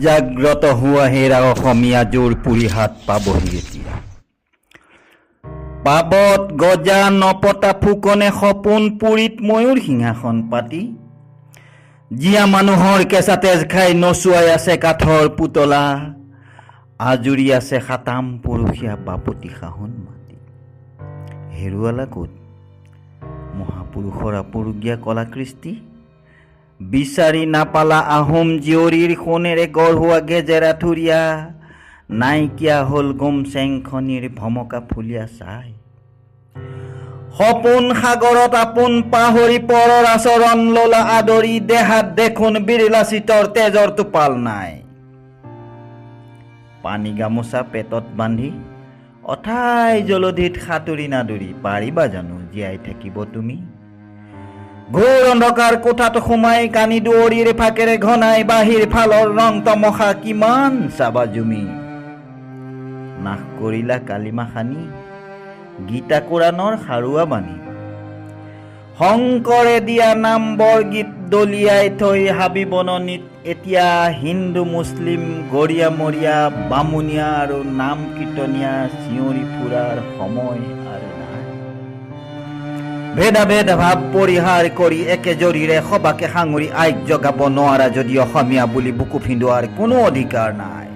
জাগ্ৰত হোৱা হেৰা অসমীয়া জোৰ পুৰি হাত পাবহি এতিয়া। পাবত গজা নপতা ফুকনে সপোন পুৰীত ময়ূৰ সিংহাসন পাতি, জীয়া মানুহৰ কেঁচা তেজ খাই নচুৱাই আছে কাঠৰ পুতলা, আজুৰি আছে সাতাম পৰসীয়া বাপতি সাহোন মাতি। হেৰুৱালা ক'ত মহাপুৰুষৰ আপুৰুগীয়া কলাকৃষ্টি? বিচাৰি নাপালা আহোম জীয়ৰীৰ সোণেৰে গঢ়োৱা গেজেৰা থুৰীয়া, নাইকিয়া হ'ল গোমচেংখনিৰ ভমকা ফুলীয়া চাই। সপোন সাগৰত আপোন পাহৰি পৰৰ আচৰণ ললা আদৰি, দেহাত দেখোন বিৰলা চিতৰ তেজৰ টোপাল নাই। পানী গামোচা পেটত বান্ধি অথাই জলধিত সাঁতুৰি নাদুৰি পাৰিবা জানো জীয়াই থাকিব তুমি? ঘোৰ অন্ধকাৰ কোঠাত সোমাই কানি দুৱৰীৰ ফাকেৰে ঘনাই বাহিৰ ফালৰ ৰং তমসা কিমান চাবা জুমি। নাশ কৰিলা কালিমা সানি গীতা কোৰাণৰ সাৰুৱা বাণী, শংকৰে দিয়া নাম বৰগীত দলিয়াই থৈ হাবি বননিত এতিয়া হিন্দু মুছলিম গৰীয়া মৰীয়া বামুণীয়া আৰু নাম কীৰ্তনীয়া চিঞৰি ফুৰাৰ সময় আৰু নাই। ভেদাভেদ ভাৱ পৰিহাৰ কৰি একে জৰীৰে সবাকে সাঙুৰি আইক জগাব নোৱাৰা যদি অসমীয়া বুলি বুকু ফিন্দোৱাৰ কোনো অধিকাৰ নাই।